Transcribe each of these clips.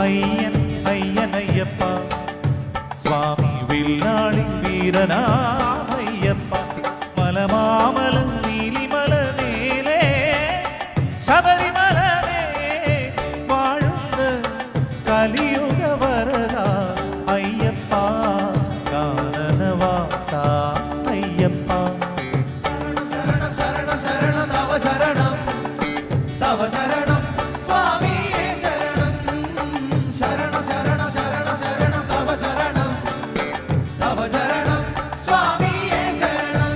അയ്യൻ അയ്യനയ്യപ്പ സ്വാമി വില്ലാളി വീരനാമയ്യപ്പ മലമാമല നീലിമല മേലേ ശബരിമല വാഴുന്ന കലിയുഗ വരദ അയ്യപ്പ കാനനവാസ അയ്യപ്പ ശരണം ശരണം ശരണം തവ ശരണം തവ ശരണം സ്വാമിയേ ശരണം ശരണം ശരണം ശരണം ശരണം തവ ശരണം സ്വാമിയേ ശരണം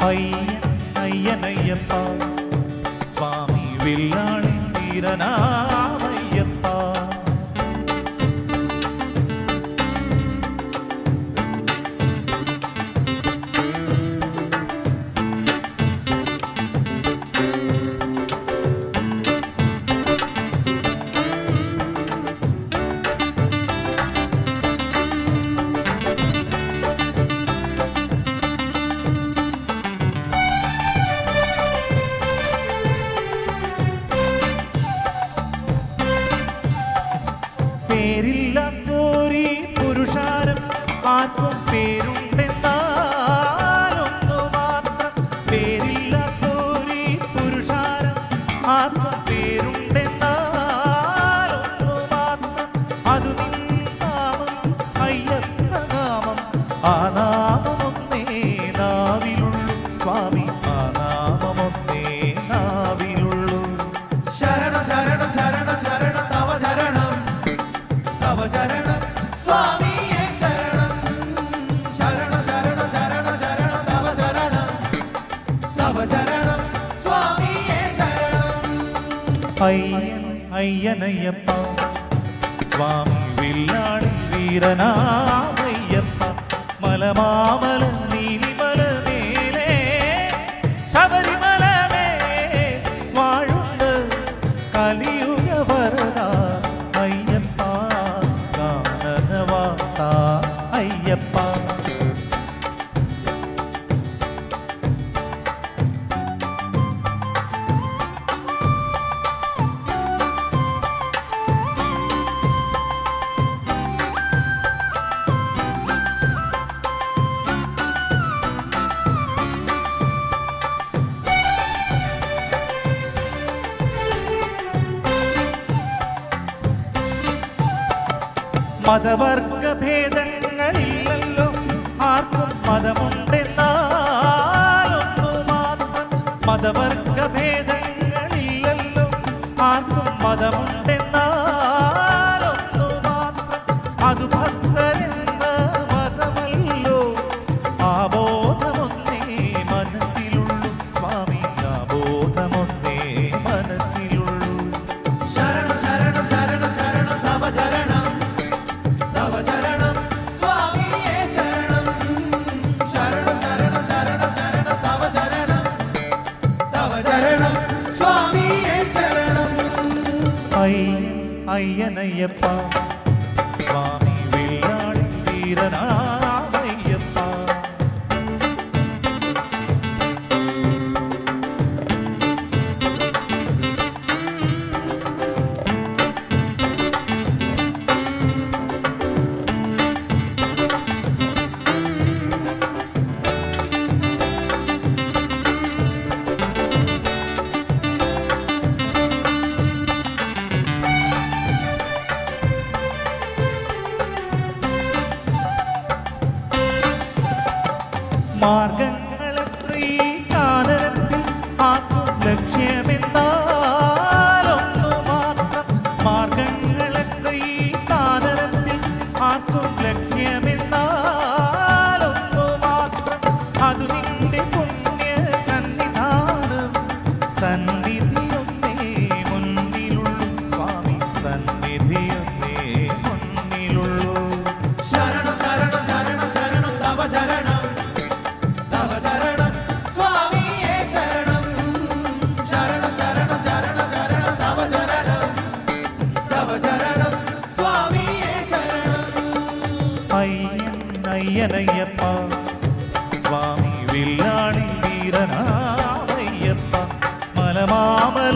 അയ്യൻ അയ്യനയ്യപ്പ സ്വാമി വില്ലാളി വീരനാമയ്യപ്പ പേരില്ലാത്തോരീ പുരുഷാരം ആർക്കും പേരുണ്ടെന്നാലൊന്നു മാത്രം പേരില്ലാത്തോരീ പുരുഷാരം ആർക്കും പേരുണ്ടെന്നാലൊന്നു മാത്രം അതു നാമം അയ്യപ്പ നാമം ആ നാമമൊന്നേ നാവിലുള്ളൂ സ്വാമി ആ നാമമൊന്നേ നാവിലുള്ളൂ ശരണം ശരണം ശരണം ശരണം തവ ശരണം തവ ശരണം സ്വാമിയേ ശരണം ശരണം ശരണം ശരണം ശരണം തവ ശരണം സ്വാമിയേ ശരണം അയ്യൻ അയ്യനയ്യപ്പ സ്വാമി വില്ലാളി വീരനാമയ്യപ്പ മലമാമല നീലിമല മേലേ ശബരിമല വാഴുന്ന കലിയുഗ വരദ അയ്യപ്പ കാനനവാസ അയ്യപ്പ മതവർഗഭേദങ്ങളില്ലല്ലോ ആർക്കും മതമുണ്ടെന്നാലൊന്നു മാത്രം മതവർഗഭേദങ്ങളില്ലല്ലോ ആർക്കും മതമുണ്ടെന്നാലൊന്നു മാത്രം അത് ഭക്തരെന്ന മതമല്ലോ ആ ബോധമൊന്നേ മനസ്സിലുള്ളൂ സ്വാമി ആ ബോധമൊന്നേ മനസ്സിലുള്ളൂ ശരണം ശരണം ശരണം ശരണം തവ ശരണം തവ ശരണം സ്വാമിയേ ശരണം ശരണം ശരണം ശരണം ശരണം തവ ശരണം സ്വാമിയേ ശരണം അയ്യൻ അയ്യനയ്യപ്പ സ്വാമി വില്ലാളി വീരനാമയ്യപ്പ മാർഗങ്ങളെത്രീ കാനനത്തിൽ ആർക്കും ലക്ഷ്യമെന്നാലൊന്നു മാത്രം മാർഗങ്ങളെത്രീ കാനനത്തിൽ ആർക്കും ലക്ഷ്യമെന്നാലൊന്നു മാത്രം അതു നിന്റെ പുണ്യ സന്നിധാനം സന്നിധിയൊന്നേ മുന്നിലുള്ളൂ സ്വാമി സന്നിധിയൊന്നേ മുന്നിലുള്ളൂ ശരണം ശരണം ശരണം ശരണം തവ ശരണം തവ ശരണം സ്വാമിയേ ശരണം ശരണം ശരണം ശരണം ശരണം തവ ശരണം സ്വാമിയേ ശരണം അയ്യൻ അയ്യനയ്യപ്പ സ്വാമി വില്ലാളി വീരനാമയ്യപ്പ മലമാമല